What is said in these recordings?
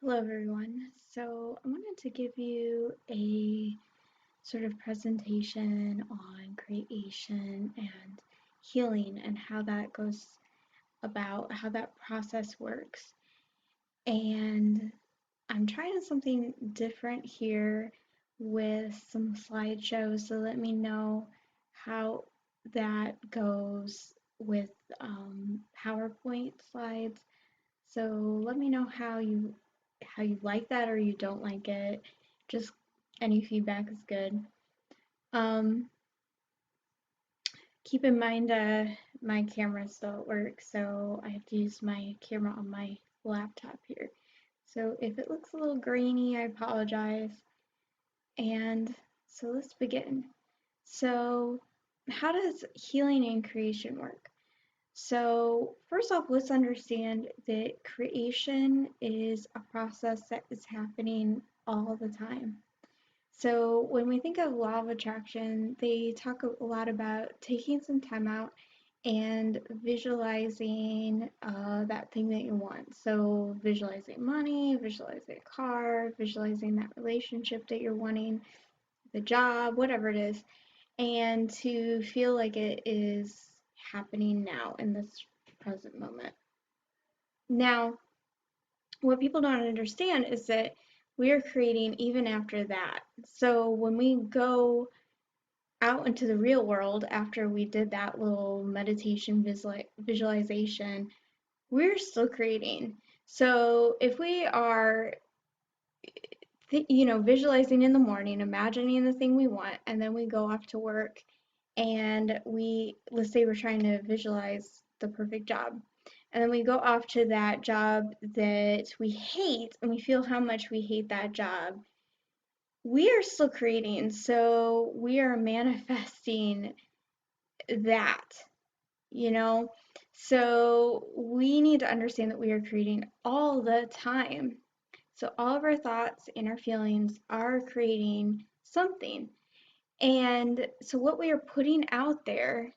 Hello, everyone. So, I wanted to give you a sort of presentation on creation and healing and how that goes about, how that process works. And I'm trying something different here with some slideshows, so let me know how that goes with PowerPoint slides. So let me know how you like that or you don't like it. Just any feedback is good. Um, Keep in mind my camera still at work, so I have to use my camera on my laptop here. So if it looks a little grainy, I apologize. And so let's begin. So how does healing and creation work? So, first off, let's understand that creation is a process that is happening all the time. So, when we think of law of attraction, they talk a lot about taking some time out and visualizing that thing that you want. So, visualizing money, visualizing a car, visualizing that relationship that you're wanting, the job, whatever it is, and to feel like it is happening now in this present moment. Now, what people don't understand is that we are creating even after that. So when we go out into the real world after we did that little meditation visualization, we're still creating. So if we are visualizing in the morning, imagining the thing we want, and then we go off to work and let's say we're trying to visualize the perfect job. And then we go off to that job that we hate and we feel how much we hate that job. We are still creating, so we are manifesting that, you know? So we need to understand that we are creating all the time. So all of our thoughts and our feelings are creating something. And so what we are putting out there,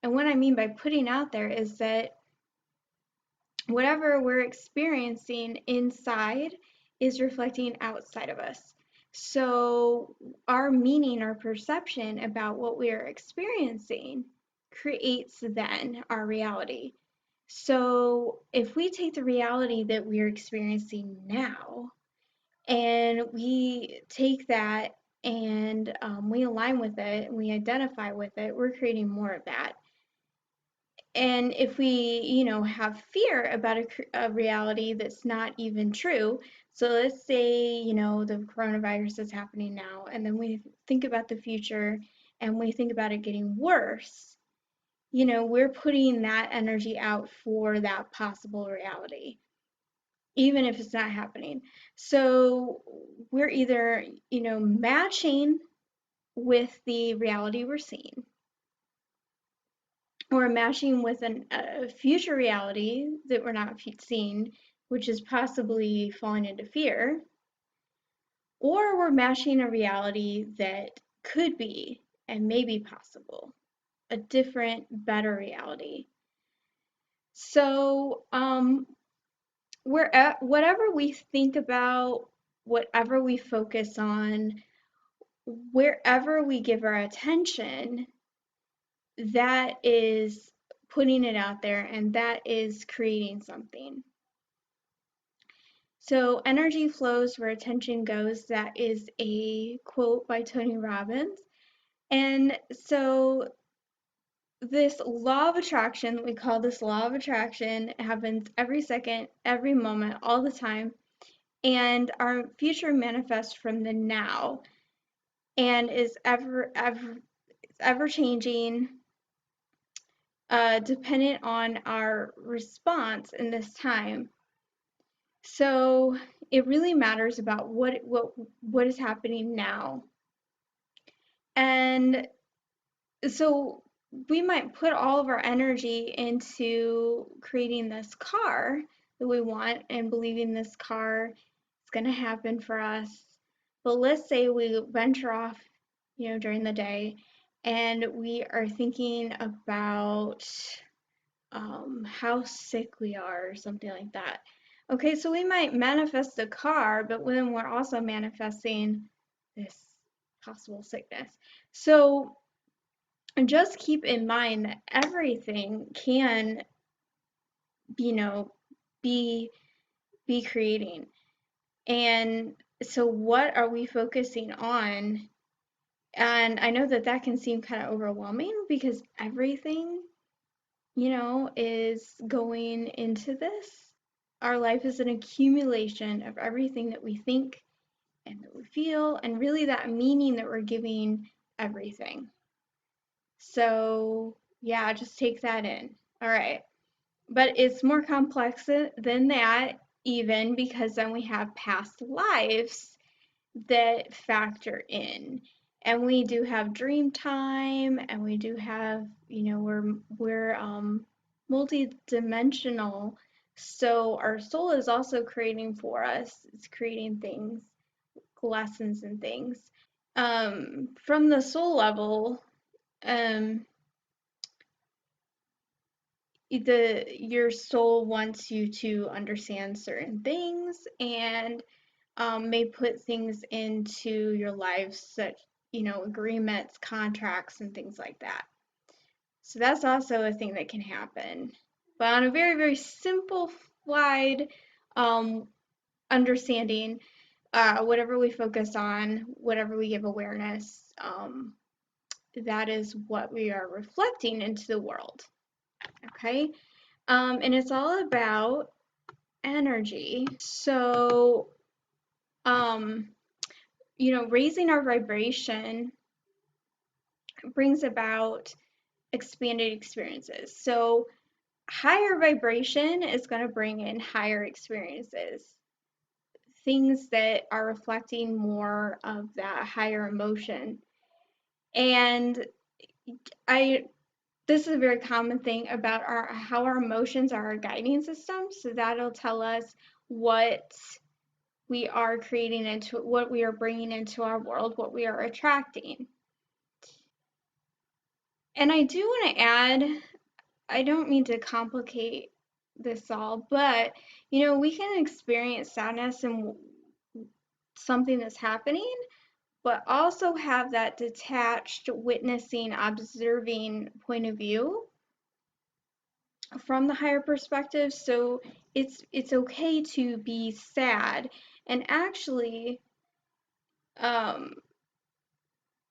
and what I mean by putting out there is that whatever we're experiencing inside is reflecting outside of us. So our meaning, our perception about what we are experiencing creates then our reality. So if we take the reality that we are experiencing now and we take that and we align with it and we identify with it, we're creating more of that. And if we, have fear about a reality that's not even true, so let's say, the coronavirus is happening now, and then we think about the future and we think about it getting worse, we're putting that energy out for that possible reality, even if it's not happening. So we're either, matching with the reality we're seeing, or matching with a future reality that we're not seeing, which is possibly falling into fear, or we're matching a reality that could be and may be possible, a different, better reality. So, whatever we think about, whatever we focus on, wherever we give our attention, that is putting it out there and that is creating something. So, energy flows where attention goes. That is a quote by Tony Robbins. And so, this law of attraction, we call this law of attraction, happens every second, every moment, all the time. And our future manifests from the now and is ever changing, dependent on our response in this time. So it really matters about what is happening now. And so we might put all of our energy into creating this car that we want and believing this car is going to happen for us. But let's say we venture off, during the day and we are thinking about how sick we are or something like that. Okay, so we might manifest a car, but then we're also manifesting this possible sickness. So just keep in mind that everything can, you know, be be creating. And so what are we focusing on? And I know that that can seem kind of overwhelming because everything, is going into this. Our life is an accumulation of everything that we think and that we feel, and really that meaning that we're giving everything. So, yeah, just take that in. All right. But it's more complex than that, even because then we have past lives that factor in. And we do have dream time, and we do have, we're multi-dimensional. So our soul is also creating for us. It's creating things, lessons and things. From the soul level, um, your soul wants you to understand certain things and may put things into your life such agreements, contracts, and things like that. So that's also a thing that can happen, but on a very, very simplified um, understanding, whatever we focus on, whatever we give awareness, that is what we are reflecting into the world. Okay. And it's all about energy. So, um, raising our vibration brings about expanded experiences. So, higher vibration is going to bring in higher experiences, things that are reflecting more of that higher emotion. And I this is a very common thing about how our emotions are our guiding system. So that'll tell us what we are creating into what we are bringing into our world, what we are attracting. And I do want to add, I don't mean to complicate this all, but we can experience sadness and something that's happening, but also have that detached, witnessing, observing point of view from the higher perspective. So it's okay to be sad, and actually, um,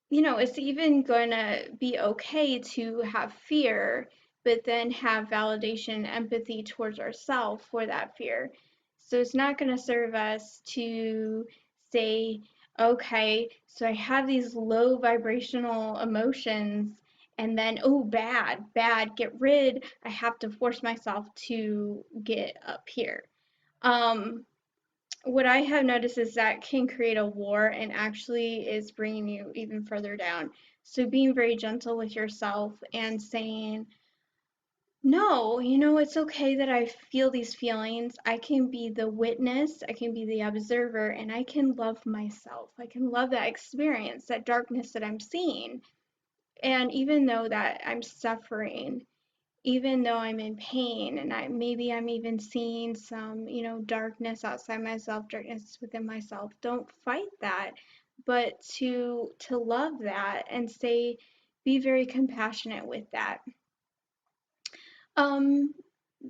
it's even going to be okay to have fear, but then have validation, empathy towards ourselves for that fear. So it's not going to serve us to say, okay, so I have these low vibrational emotions, and then, oh, bad, bad, get rid. I have to force myself to get up here. Um, what I have noticed is that can create a war and actually is bringing you even further down. So being very gentle with yourself and saying, no, it's okay that I feel these feelings. I can be the witness, I can be the observer, and I can love myself. I can love that experience, that darkness that I'm seeing. And even though that I'm suffering, even though I'm in pain and maybe I'm even seeing some, darkness outside myself, darkness within myself, don't fight that, but to love that and say, be very compassionate with that. Um,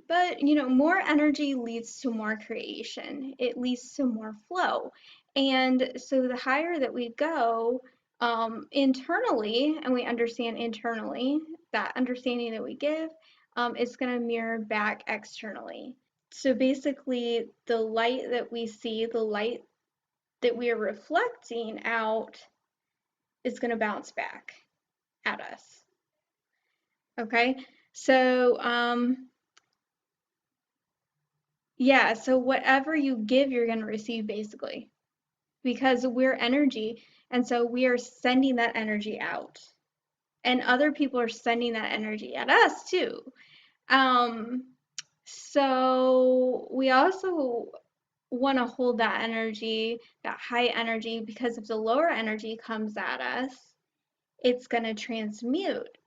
but more energy leads to more creation. It leads to more flow. And so the higher that we go, internally, and we understand internally, that understanding that we give, is going to mirror back externally. So basically, the light that we see, the light that we are reflecting out, is going to bounce back at us. Okay? So, yeah, so whatever you give, you're going to receive basically, because we're energy. And so we are sending that energy out. And other people are sending that energy at us too. Um, so we also want to hold that energy, that high energy, because if the lower energy comes at us, it's going to transmute.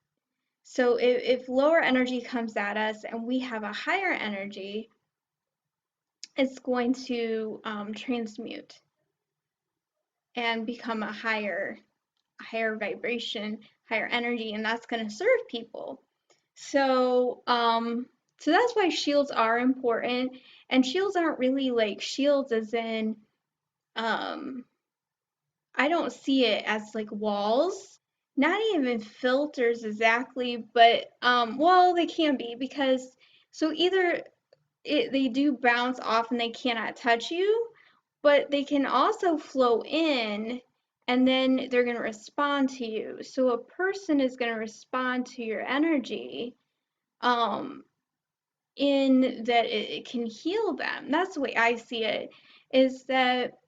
So if lower energy comes at us and we have a higher energy, it's going to transmute and become a higher vibration, higher energy, and that's going to serve people. So, so that's why shields are important. And shields aren't really like shields as in, um, I don't see it as like walls, not even filters exactly, but well, they can be because so either they do bounce off and they cannot touch you, but they can also flow in and then they're going to respond to you. So a person is going to respond to your energy um, in that it can heal them. That's the way I see it, is that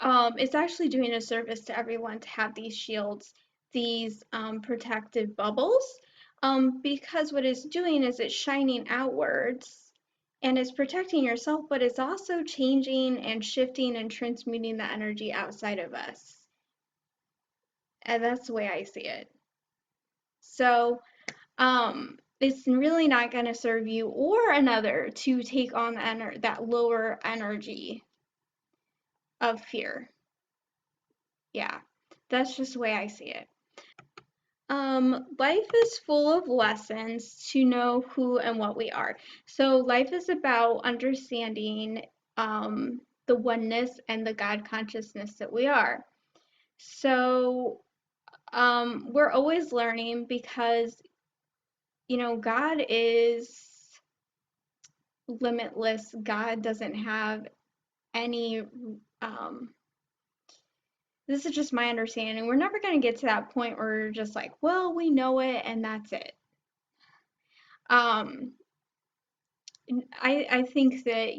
it's actually doing a service to everyone to have these shields, these protective bubbles, because what it's doing is it's shining outwards and it's protecting yourself, but it's also changing and shifting and transmuting the energy outside of us. And that's the way I see it. So, it's really not going to serve you or another to take on that lower energy of fear. Yeah, that's just the way I see it. Life is full of lessons to know who and what we are. So life is about understanding the oneness and the God consciousness that we are. So we're always learning because, God is limitless. God doesn't have any, um, this is just my understanding. We're never going to get to that point where we're just like, well, we know it and that's it. Um, I think that,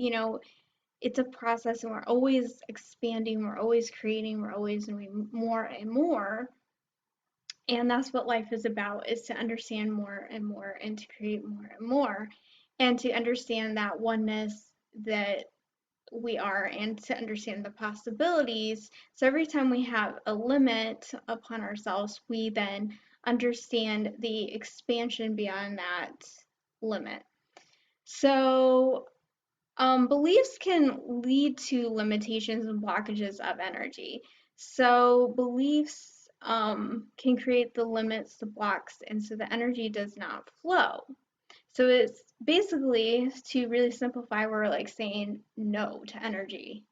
it's a process and we're always expanding, we're always creating, we're always doing more and more. And that's what life is about, is to understand more and more and to create more and more and to understand that oneness that we are and to understand the possibilities. So every time we have a limit upon ourselves, we then understand the expansion beyond that limit. So beliefs can lead to limitations and blockages of energy. So beliefs can create the limits, the blocks, and so the energy does not flow. So it's basically, to really simplify, we're like saying no to energy.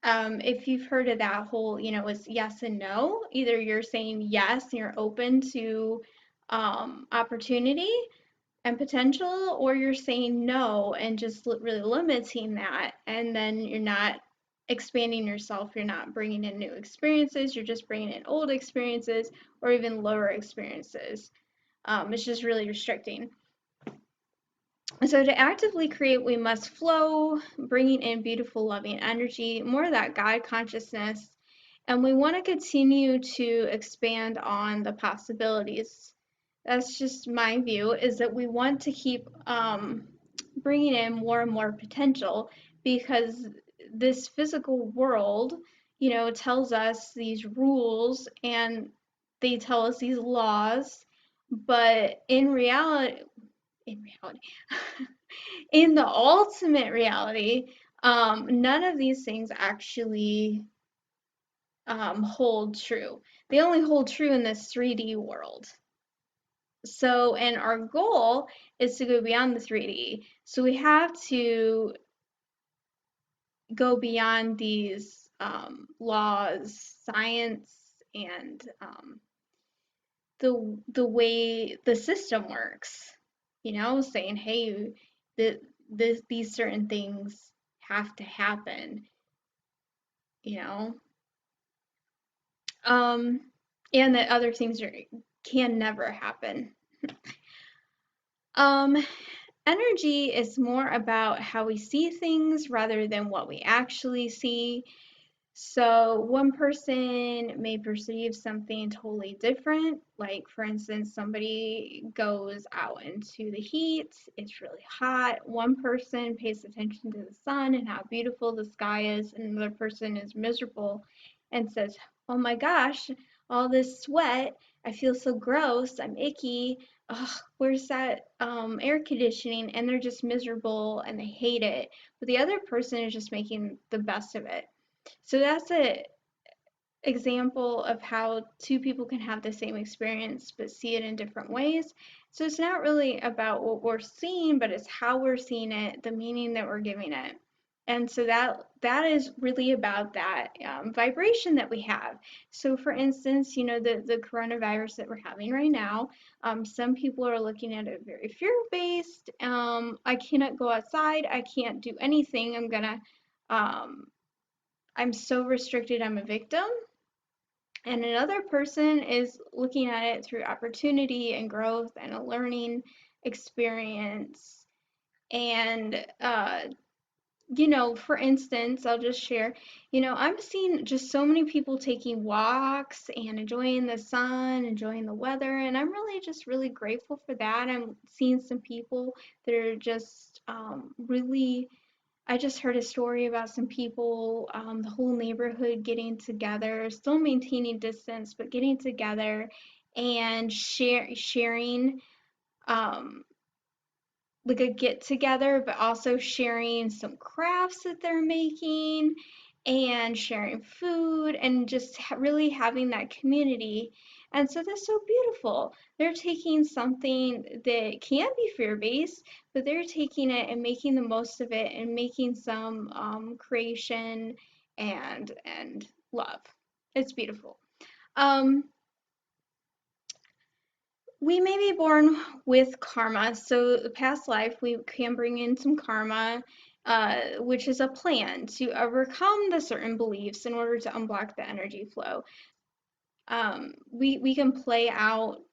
If you've heard of that whole, it's yes and no. Either you're saying yes and you're open to opportunity and potential, or you're saying no and just really limiting that, and then you're not expanding yourself, you're not bringing in new experiences, you're just bringing in old experiences or even lower experiences. It's just really restricting. So to actively create, we must flow, bringing in beautiful, loving energy, more of that God consciousness. And we want to continue to expand on the possibilities. That's just my view, is that we want to keep bringing in more and more potential, because this physical world, tells us these rules and they tell us these laws, but in reality, in the ultimate reality, none of these things actually hold true. They only hold true in this 3D world. So, and our goal is to go beyond the 3D. So we have to go beyond these laws, science, and the way the system works. Saying, hey, these certain things have to happen. You know, um, and that other things can never happen. Um, Energy is more about how we see things rather than what we actually see. So one person may perceive something totally different. Like, for instance, somebody goes out into the heat, it's really hot. One person pays attention to the sun and how beautiful the sky is, and another person is miserable and says, oh my gosh, all this sweat, I feel so gross, I'm icky. ugh, where's that air conditioning, and they're just miserable and they hate it, but the other person is just making the best of it. So that's a example of how two people can have the same experience but see it in different ways. So it's not really about what we're seeing, but it's how we're seeing it, the meaning that we're giving it. And so that is really about that vibration that we have. So for instance, you know, the coronavirus that we're having right now, some people are looking at it very fear-based. I cannot go outside. I can't do anything. Um, I'm so restricted. I'm a victim. And another person is looking at it through opportunity and growth and a learning experience. And, you know, for instance, I'll just share, you know, I'm seeing just so many people taking walks and enjoying the sun, enjoying the weather, and I'm really just really grateful for that. I'm seeing some people that are just really, I just heard a story about some people, the whole neighborhood getting together, still maintaining distance, but getting together and sharing um, like a get together, but also sharing some crafts that they're making and sharing food and just really having that community. And so that's so beautiful. They're taking something that can be fear-based, but they're taking it and making the most of it and making some creation and love. It's beautiful. Um, we may be born with karma. So the past life, we can bring in some karma, which is a plan to overcome the certain beliefs in order to unblock the energy flow. We can play out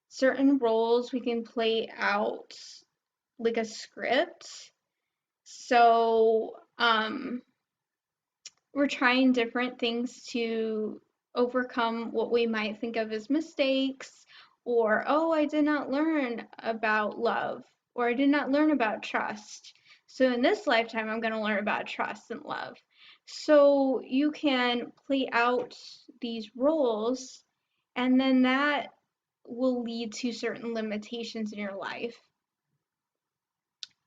certain roles. We can play out like a script. So we're trying different things to overcome what we might think of as mistakes, or, oh, I did not learn about love, or I did not learn about trust. So in this lifetime, I'm going to learn about trust and love. So you can play out these roles, and then that will lead to certain limitations in your life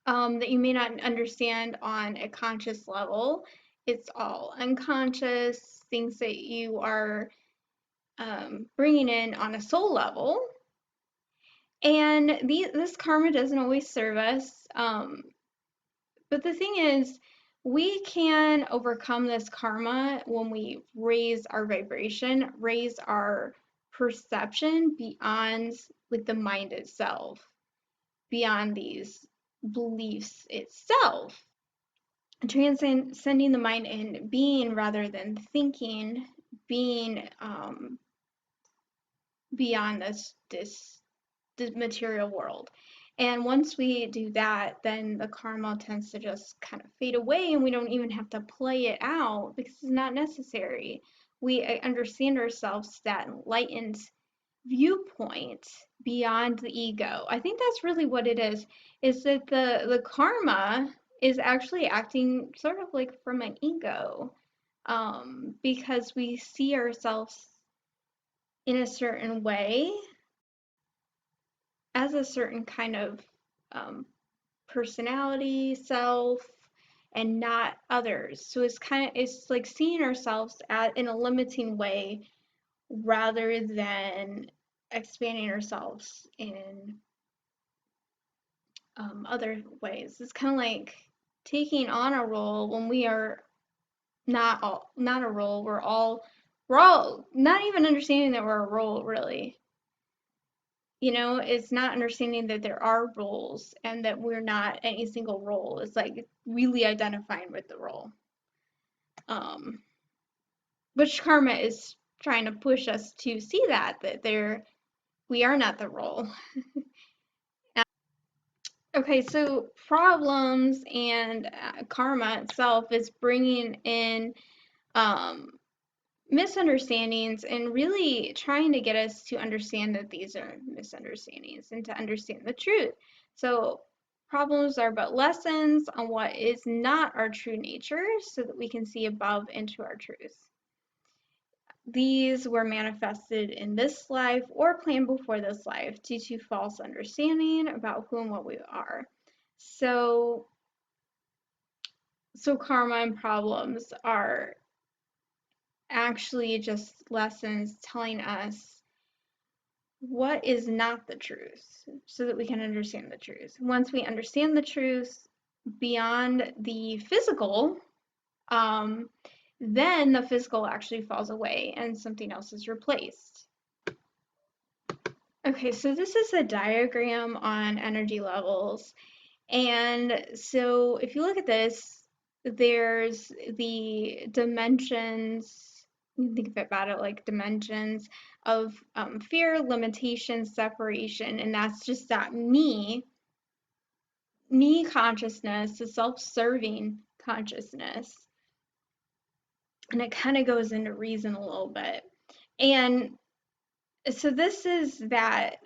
that you may not understand on a conscious level. It's all unconscious, things that you are bringing in on a soul level. And this karma doesn't always serve us. But the thing is, we can overcome this karma when we raise our vibration, raise our perception beyond like the mind itself, beyond these beliefs itself. Transcending the mind and being rather than thinking, being beyond this material world. And once we do that, then the karma tends to just kind of fade away, and we don't even have to play it out because it's not necessary. We understand ourselves to that enlightened viewpoint beyond the ego. I think that's really what it is that the karma is actually acting sort of like from an ego, because we see ourselves in a certain way as a certain kind of um, personality, self, and not others. So it's like seeing ourselves in a limiting way rather than expanding ourselves in other ways. It's kind of like taking on a role when we are not a role. We're all not even understanding that we're a role really. You know, it's not understanding that there are roles and that we're not any single role. It's like really identifying with the role. Um, which karma is trying to push us to see that we are not the role. Okay, so problems and karma itself is bringing in um, misunderstandings and really trying to get us to understand that these are misunderstandings and to understand the truth. So problems are but lessons on what is not our true nature so that we can see above into our truth. these were manifested in this life or planned before this life due to false understanding about who and what we are. So, so karma and problems are actually just lessons telling us what is not the truth so that we can understand the truth. Once we understand the truth beyond the physical, then the physical actually falls away and something else is replaced. Okay, so this is a diagram on energy levels. And so if you look at this, there's the dimensions, you think about it like dimensions of fear, limitation, separation, and that's just that me consciousness, the self-serving consciousness. And it kind of goes into reason a little bit. And so this is that,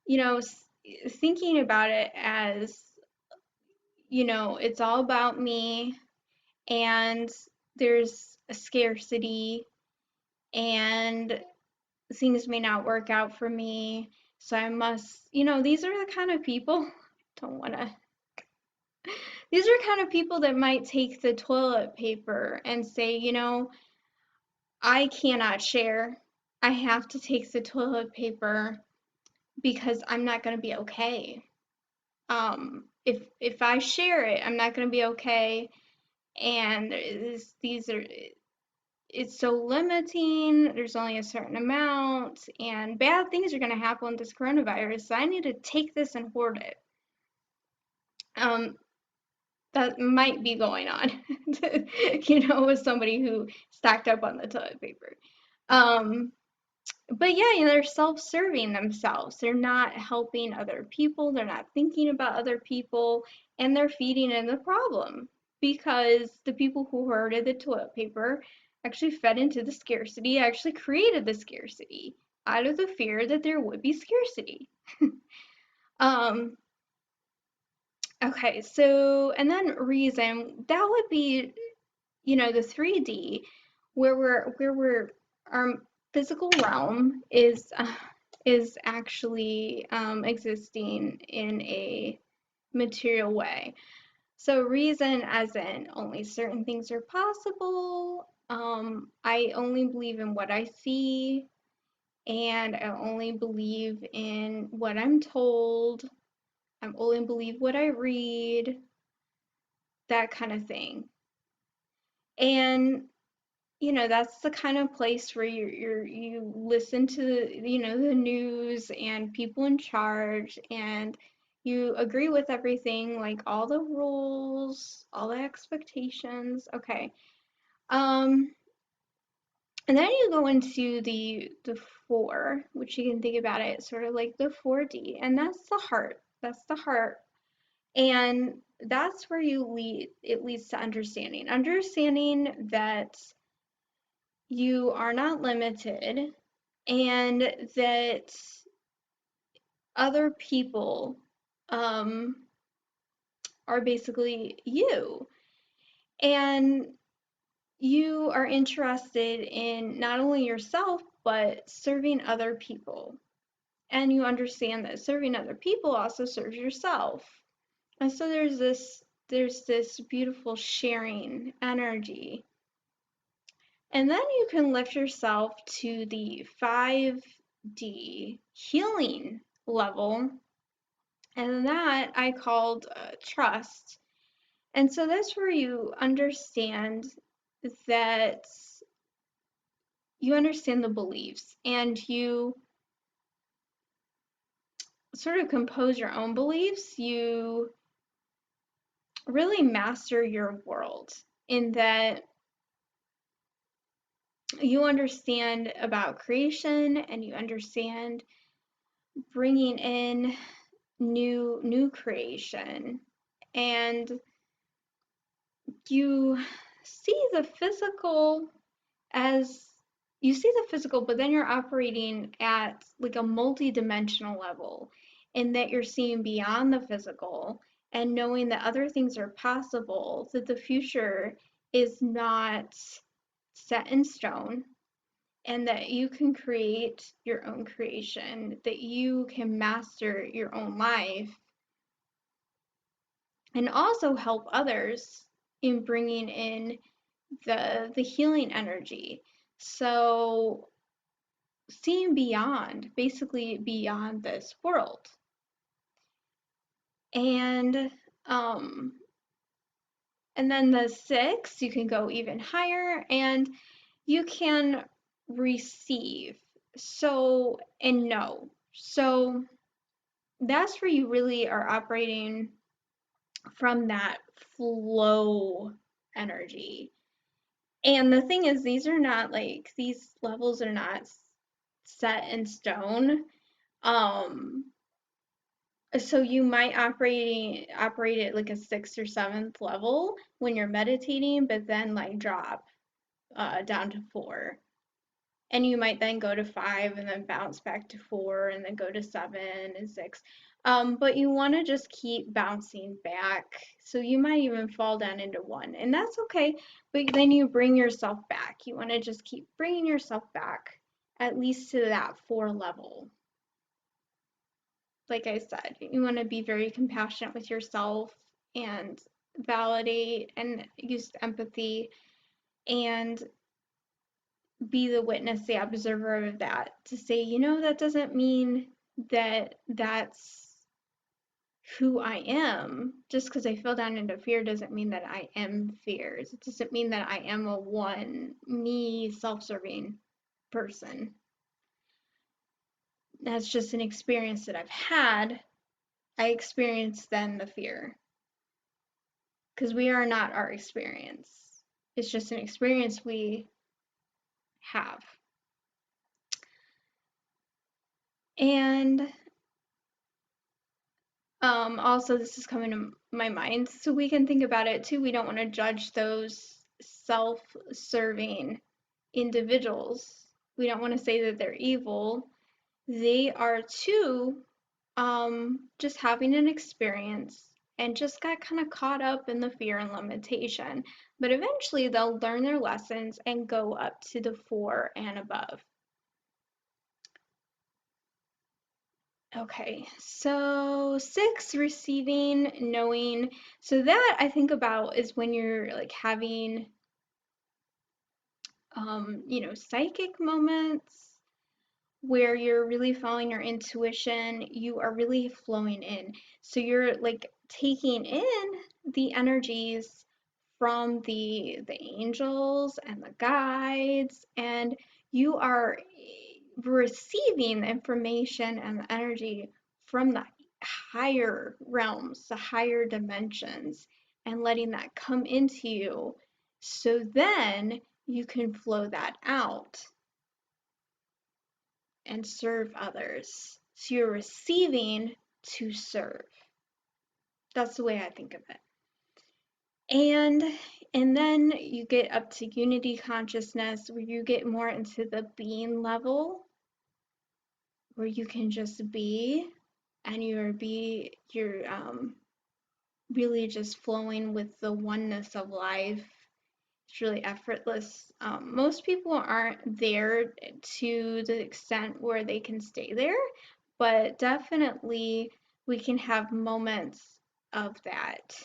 you know, thinking about it as, you know, it's all about me and there's a scarcity and things may not work out for me. So I must, you know, these are the kind of people, don't want to, these are kind of people that might take the toilet paper and say, you know, I cannot share. I have to take the toilet paper because I'm not going to be okay. If I share it, I'm not going to be okay. And these are, it's so limiting. There's only a certain amount, and bad things are going to happen with this coronavirus. So I need to take this and hoard it. That might be going on, you know, with somebody who stacked up on the toilet paper. But yeah, you know, they're self-serving themselves. They're not helping other people. They're not thinking about other people, and they're feeding in the problem because the people who hoarded the toilet paper actually fed into the scarcity, actually created the scarcity out of the fear that there would be scarcity. um, okay, so and then reason that would be, you know, the 3D where we're our physical realm is actually existing in a material way. So reason as in only certain things are possible. I only believe in what I see, and I only believe in what I'm told. I only believe what I read, that kind of thing. And you know, that's the kind of place where you listen to, you know, the news and people in charge, and you agree with everything, like all the rules, all the expectations. Okay. And then you go into the four, which you can think about it sort of like the 4D, and that's the heart. That's the heart. And that's where it leads to understanding. Understanding that you are not limited and that other people um, are basically you. And you are interested in not only yourself, but serving other people. And you understand that serving other people also serves yourself. And so there's this beautiful sharing energy. And then you can lift yourself to the 5D healing level, and that I called trust. And so that's where you understand that you understand the beliefs and you sort of compose your own beliefs. You really master your world in that you understand about creation and you understand bringing in new creation, and you see the physical as you see the physical, but then you're operating at like a multi-dimensional level in that you're seeing beyond the physical and knowing that other things are possible, that the future is not set in stone, and that you can create your own creation, that you can master your own life, and also help others in bringing in the healing energy. So seeing beyond, basically beyond this world. And um and then the 6, you can go even higher, and you can receive. So, and know. So that's where you really are operating from that flow energy. And the thing is, these are not like, these levels are not set in stone. Um, so you might operate at like a 6th or 7th level when you're meditating, but then like drop down to 4. And you might then go to 5 and then bounce back to 4 and then go to 7 and 6. But you want to just keep bouncing back. So you might even fall down into 1, and that's okay. But then you bring yourself back. You want to just keep bringing yourself back at least to that 4 level. Like I said, you want to be very compassionate with yourself and validate and use empathy and be the witness, the observer of that, to say, that doesn't mean that that's who I am. Just because I fell down into fear doesn't mean that I am fears. It doesn't mean that I am a me, self-serving person. That's just an experience that I've had. I experienced then the fear. Because we are not our experience. It's just an experience we have. And also, this is coming to my mind, so we can think about it too. We don't want to judge those self-serving individuals. We don't want to say that they're evil. They are too just having an experience and just got kind of caught up in the fear and limitation. But eventually they'll learn their lessons and go up to the 4 and above. Okay, so 6, receiving, knowing. So that I think about is when you're like having, psychic moments where you're really following your intuition, you are really flowing in. So you're like taking in the energies from the angels and the guides, and you are receiving the information and the energy from the higher realms, the higher dimensions, and letting that come into you, so then you can flow that out and serve others. So you're receiving to serve. That's the way I think of it. And then you get up to unity consciousness, where you get more into the being level, where you can just be, and you're really just flowing with the oneness of life. It's really effortless. Most people aren't there to the extent where they can stay there, but definitely we can have moments of that.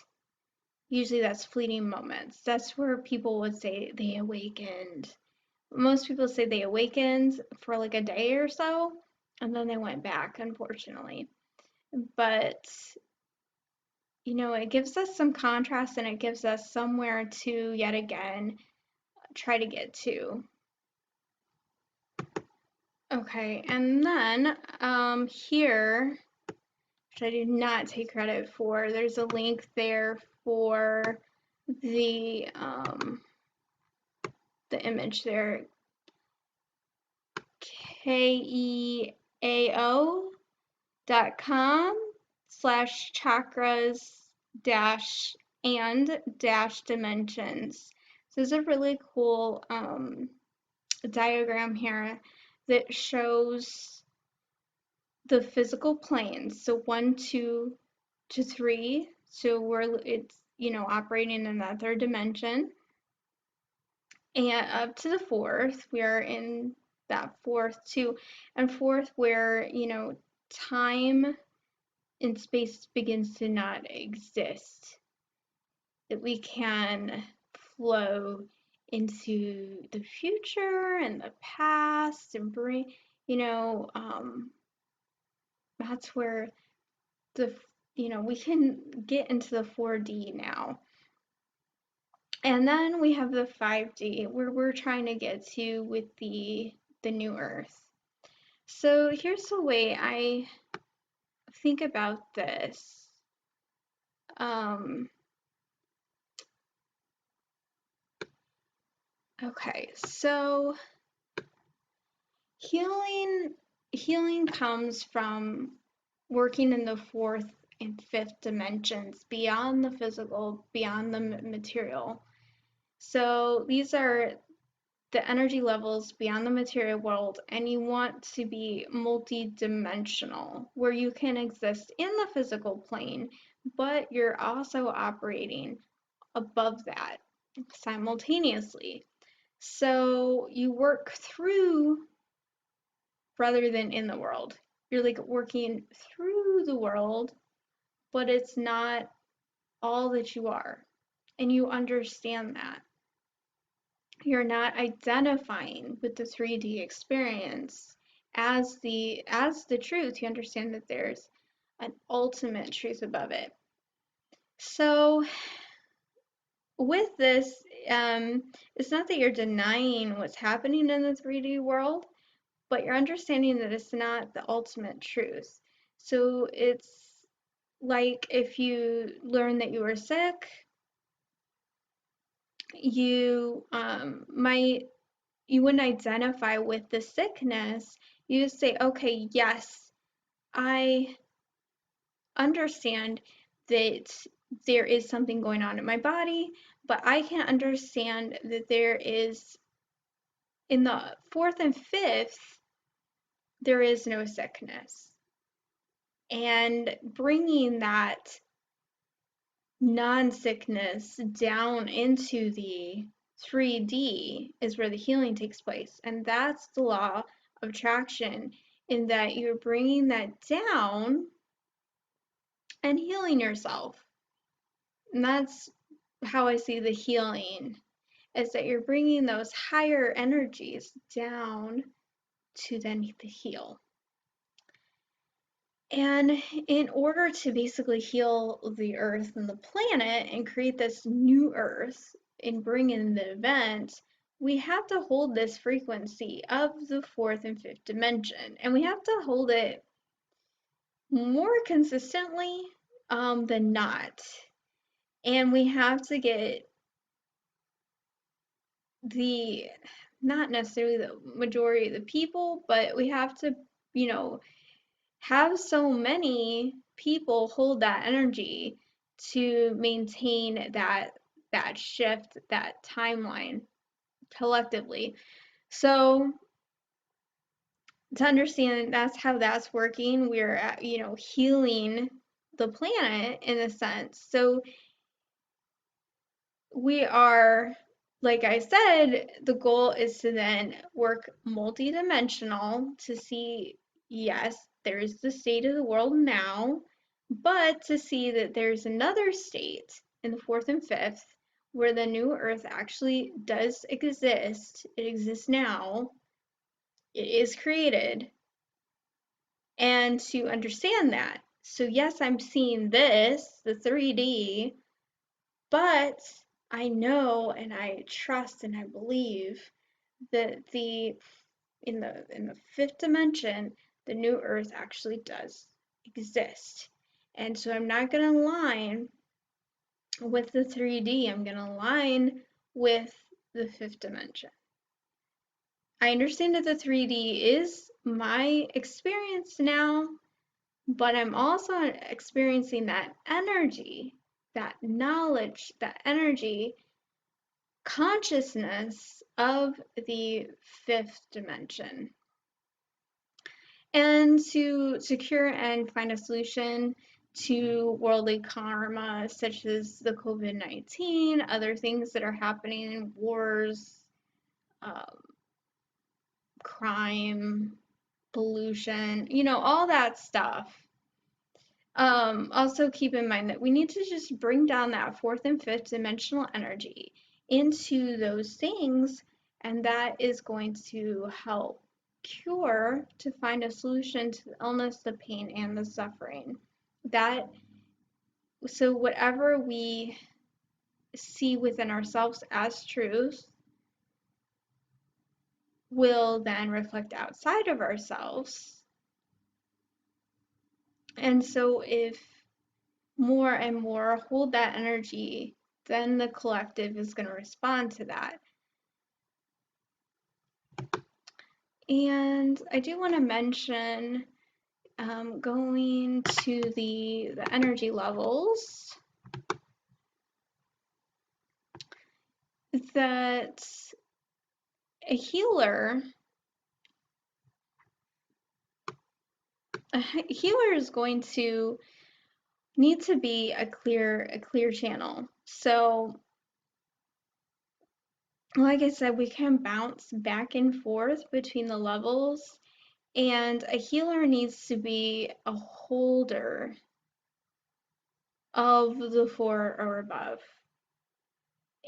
Usually that's fleeting moments. That's where people would say they awakened. Most people say they awakened for like a day or so, and then they went back, unfortunately. But it gives us some contrast, and it gives us somewhere to yet again try to get to. Okay, and then here, which I do not take credit for, there's a link there for the image there, keao.com/chakras dash and dash dimensions. So there's a really cool diagram here that shows the physical planes. So 1, 2 to 3. So it's operating in that 3rd dimension. and up to the fourth. We are in that fourth too, and fourth where, time and space begins to not exist, that we can flow into the future and the past and bring, that's where the, we can get into the 4D now. And then we have the 5D where we're trying to get to with the new Earth. So here's the way I think about this. Okay, so healing comes from working in the fourth and fifth dimensions, beyond the physical, beyond the material. So these are the energy levels beyond the material world, and you want to be multi-dimensional, where you can exist in the physical plane, but you're also operating above that simultaneously. So you work through rather than in the world. You're like working through the world, but it's not all that you are. And you understand that. You're not identifying with the 3D experience as the truth. You understand that there's an ultimate truth above it. So with this, it's not that you're denying what's happening in the 3D world, but you're understanding that it's not the ultimate truth. So it's like if you learn that you were sick, you you wouldn't identify with the sickness. You would say, okay, yes, I understand that there is something going on in my body, but I can understand that there is, in the fourth and fifth, there is no sickness. And bringing that non-sickness down into the 3D is where the healing takes place. And that's the law of attraction, in that you're bringing that down and healing yourself. And that's how I see the healing, is that you're bringing those higher energies down to then heal. And in order to basically heal the earth and the planet and create this new earth and bring in the event, we have to hold this frequency of the fourth and fifth dimension. And we have to hold it more consistently than not. And we have to get not necessarily the majority of the people, but we have to, have so many people hold that energy to maintain that shift, that timeline collectively. So to understand that's how that's working, we're healing the planet in a sense. So we are, like I said, the goal is to then work multidimensional to see, yes, there's the state of the world now, but to see that there's another state in the fourth and fifth where the new earth actually does exist. It exists now. It is created. And to understand that. So yes, I'm seeing this, the 3D, but I know and I trust and I believe that in the fifth dimension, the new earth actually does exist. And so I'm not going to align with the 3D, I'm going to align with the fifth dimension. I understand that the 3D is my experience now, but I'm also experiencing that energy, that knowledge, that energy, consciousness of the fifth dimension. And to secure and find a solution to worldly karma, such as the COVID-19, other things that are happening, wars, crime, pollution, all that stuff. Also keep in mind that we need to just bring down that fourth and fifth dimensional energy into those things, and that is going to help cure, to find a solution to the illness, the pain, and the suffering. So whatever we see within ourselves as truth will then reflect outside of ourselves. And so if more and more hold that energy, then the collective is going to respond to that. And I do want to mention going to the energy levels, that a healer is going to need to be a clear channel. So like I said, we can bounce back and forth between the levels, and a healer needs to be a holder of the four or above.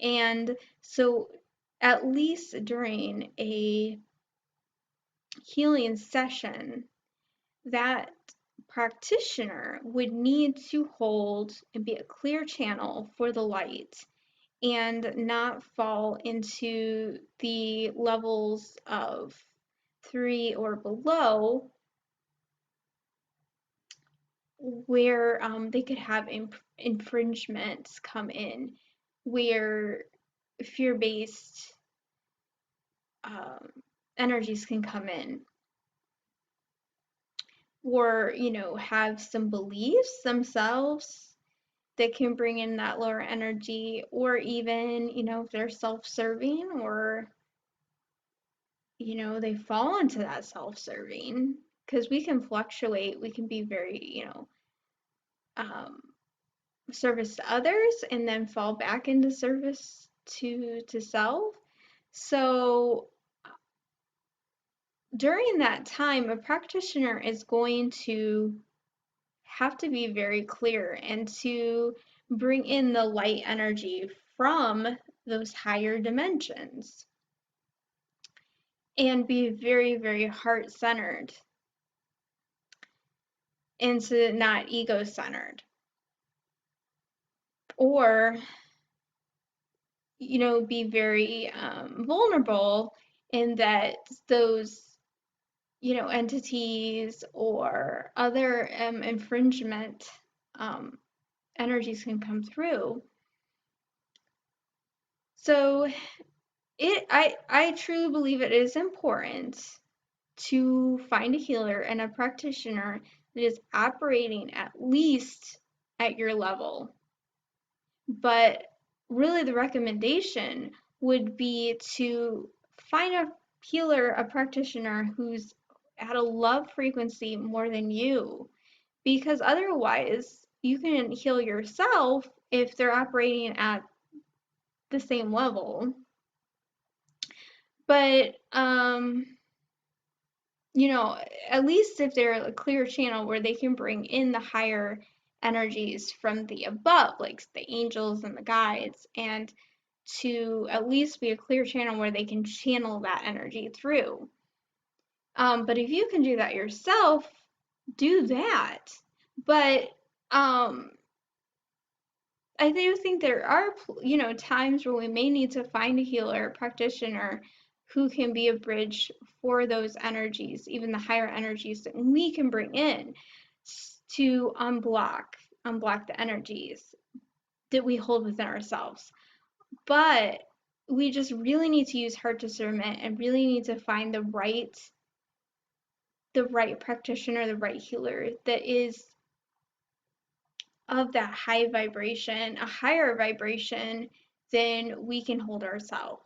And so at least during a healing session, that practitioner would need to hold and be a clear channel for the light and not fall into the levels of 3 or below, where they could have infringements come in, where fear-based energies can come in, or have some beliefs themselves that can bring in that lower energy, or even if they're self-serving, or they fall into that self-serving, because we can fluctuate. We can be very service to others and then fall back into service to self. So during that time, a practitioner is going to have to be very clear and to bring in the light energy from those higher dimensions and be very, very heart-centered and to not ego-centered, or be very vulnerable in that those entities or other infringement energies can come through. So I truly believe it is important to find a healer and a practitioner that is operating at least at your level. But really the recommendation would be to find a healer, a practitioner who's at a love frequency more than you, because otherwise you can heal yourself if they're operating at the same level. But at least if they're a clear channel where they can bring in the higher energies from the above, like the angels and the guides, and to at least be a clear channel where they can channel that energy through. But if you can do that yourself, do that. But I do think there are times where we may need to find a healer, a practitioner who can be a bridge for those energies, even the higher energies that we can bring in, to unblock the energies that we hold within ourselves. But we just really need to use heart discernment and really need to find the right practitioner, the right healer that is of that high vibration, a higher vibration than we can hold ourselves.